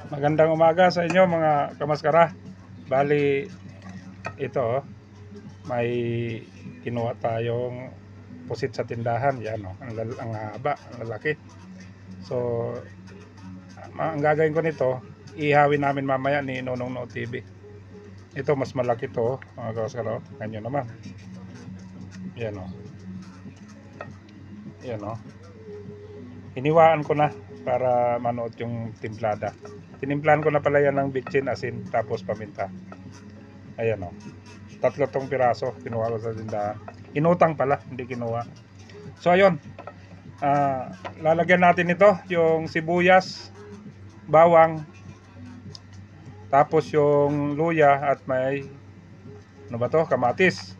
Magandang umaga sa inyo mga kamaskara. Bali ito may kinuha tayong pusit sa tindahan. Yan ang haba, ang lalaki. So ang gagawin ko nito, ihawin namin mamaya ni Nonong No TV. Ito mas malaki to mga kamaskara. Ganyan naman. Yan Yan hiniwaan ko na para manood yung timplada. Tinimplahan ko na pala yan ng bitchin, asin, tapos paminta. Ayan tatlo tong piraso kinuha ko sa tindahan. Inutang pala, hindi kinuha. So ayun, lalagyan natin ito, yung sibuyas, bawang, tapos yung luya at may kamatis.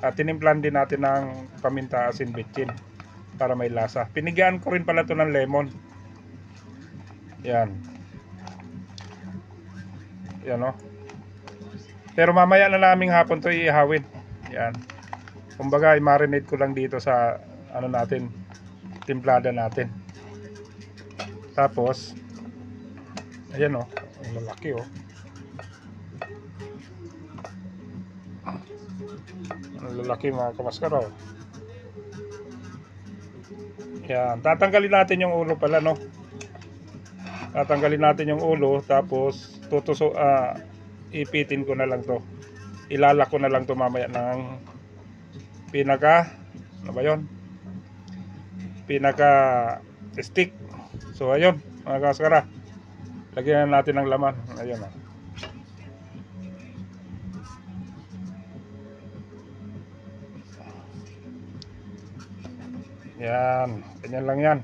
At tinimplan din natin ng paminta, asin, bitchin para may lasa. Pinigyan ko rin pala ito ng lemon. Yan pero mamaya na naming hapon to iihawin. Yan, kumbaga i-marinate ko lang dito sa natin, timplada natin. Tapos ayan ang lalaki ang lalaki mga kamaskara. Yan, tatanggalin natin yung ulo pala tatanggalin natin yung ulo, tapos ipitin ko na lang to, ilalak ko na lang to mamaya ng pinaka pinaka stick. So ayun mga kamaskara, lagyan natin ng laman. Ayun yan, ganyan lang yan.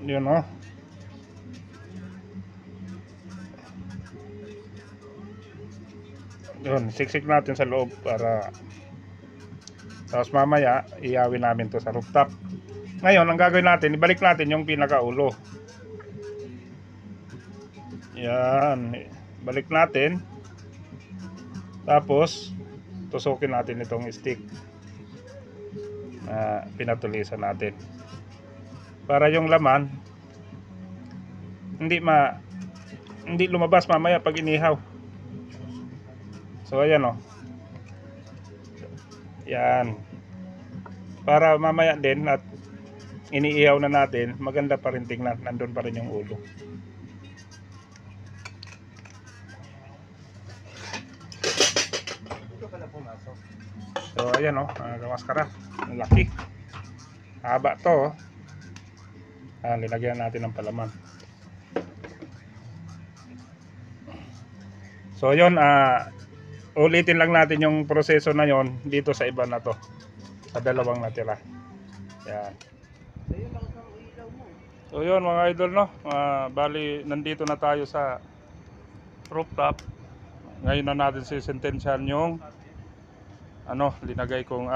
Yun yun, siksik natin sa loob para tapos mamaya iyawin namin to sa rooftop. Ngayon ang gagawin natin, ibalik natin yung pinakaulo. Yan, balik natin, tapos tusukin natin itong stick na pinatulisan natin para yung laman hindi lumabas mamaya pag inihaw. So ayan yan, para mamaya din at iniihaw na natin, maganda pa rin tingnan, nandun pa rin yung ulo. So ayan mga kamaskara, ang laki, haba to linagyan natin ng palaman. So yun, ulitin lang natin yung proseso na yon dito sa iba na to, sa dalawang natira. Yan. So yun mga idol bali nandito na tayo sa rooftop. Ngayon na natin sisentensyahan yung linagay kong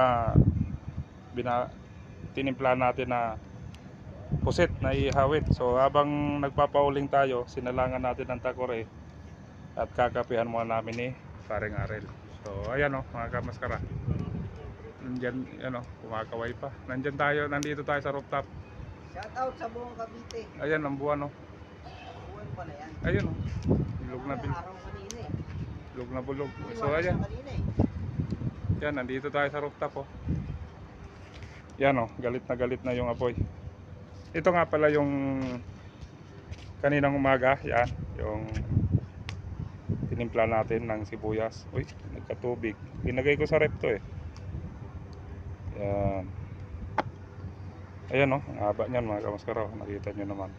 tinimpla natin na pusit na ihawin. So habang nagpapauling tayo, sinalangan natin ng takore at kakapihan muna namin ni Paring Arel. So ayan mga kamaskara, nandyan kumakaway pa. Nandito tayo sa rooftop. Shout out sa buong Cavite. Ayan ang buwan Buwan pala yan. ayun bilog na bilog. Araw kanina Bilog na bulog. So ayan, yan, nandito tayo sa rooftop yan galit na yung apoy. Ito nga pala yung kaninang umaga, yan yung tinimpla natin ng sibuyas. Uy, nagkatubig. Pinagay ko sa rep to yan. Ayan ang haba niyan mga kamaskara. Nakita nyo naman.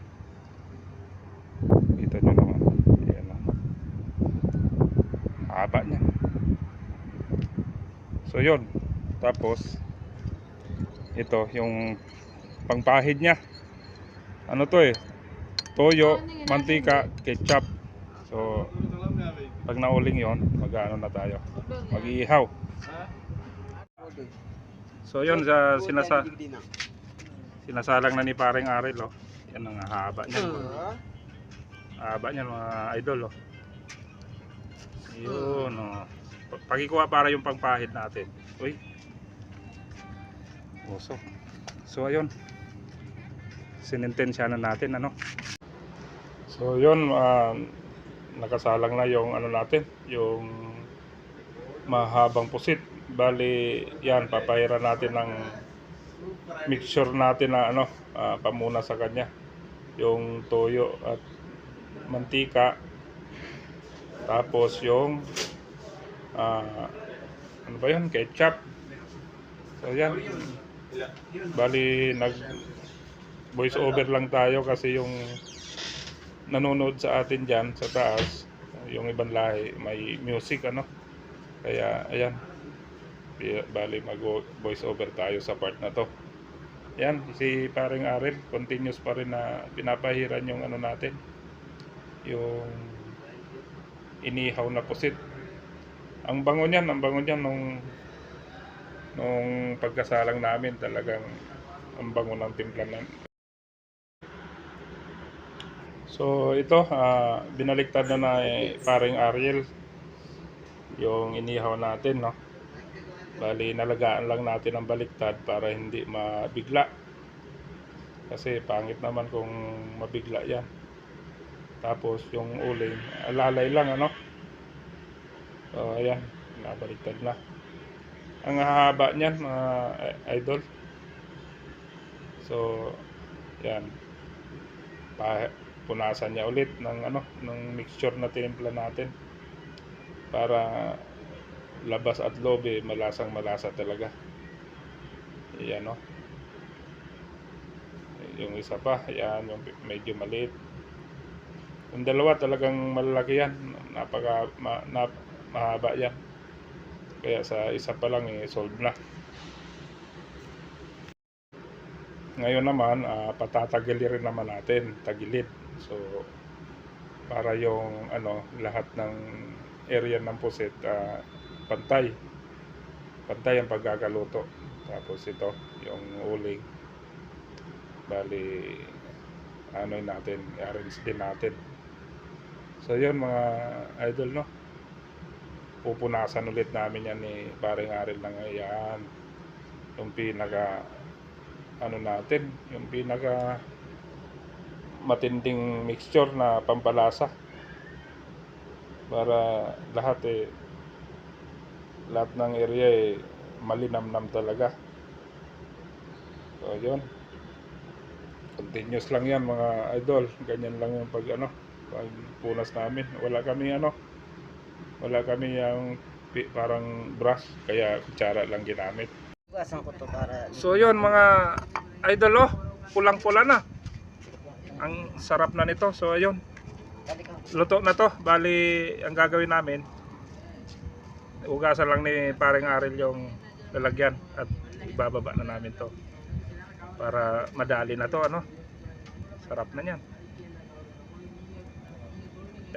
Ayan haba niya. So yun, tapos ito yung pangpahid niya, toyo, mantika, ketchup. So pag nauling yon, na tayo, mag-iihaw. So yun, sinasalang na ni Paring Arel yan ang haba niya. Haba niya mga idol yun pagikuha para yung pangpahid natin. Uy, uso. So ayun, sinintensya na natin ano. So yun, nakasalang na yung ano natin, yung mahabang pusit. Bali yan, papahiran natin ng mixture natin na ano, pamuna sa kanya, yung toyo at mantika, tapos yung ano ba yun, ketchup. So yan, bali nag voice over lang tayo kasi yung nanonood sa atin dyan sa taas, yung ibang lahi may music ano, kaya ayan, bali mag voice over tayo sa part na to. Yan, si paring Arel continuous pa rin na pinapahiran yung ano natin, yung inihaw na pusit. Ang bango niyan nung pagkasalang namin, talagang ang bango ng timpla na. So ito, binaliktad na paring Ariel yung inihaw natin, no. Bali nalagaan lang natin ang baliktad para hindi mabigla, kasi pangit naman kung mabigla yan. Tapos yung uling alalay lang ano. So ayan, nabaliktad na. Ang haba niyan mga idol. So yan, punasan niya ulit ng ano, ng mixture na tinimpla natin para labas at loob malasang malasa talaga. Yan, no. Yung isa pa, yan yung medyo maliit. Yung dalawa talagang malalaki yan, mahaba yan. Kaya sa isa pa lang solve na. Ngayon naman, patatagilid rin naman natin, tagilid. So para yung ano, lahat ng area ng pusit pantay ang pagkakaluto. Tapos ito yung uling, bali ano natin, i-arrange din natin. So yun mga idol, no, pupunasan ulit namin yan ni paring Aril ng ayan, yung pinaka ano natin, yung pinaka matinding mixture na pampalasa para lahat lahat ng area malinamnam talaga. So yun, continuous lang yan mga idol, ganyan lang yung pag ano, pag punas namin. Wala kami yung parang brush, kaya kutsara lang ginamit. Gasan ko to para So yun mga idol, pulang-pula na. Ang sarap na nito. So ayun, luto na to. Bali ang gagawin namin, ugasan lang ni paring Aril yung lalagyan at ibababa na namin to para madali na to ano. Sarap na niyan.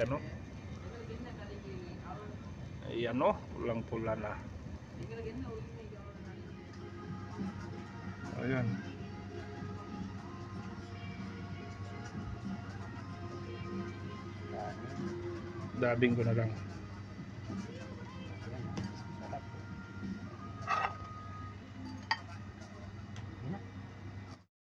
Ano? Ayan, no, pulang-pula na. Ayan. Dabing ko na lang.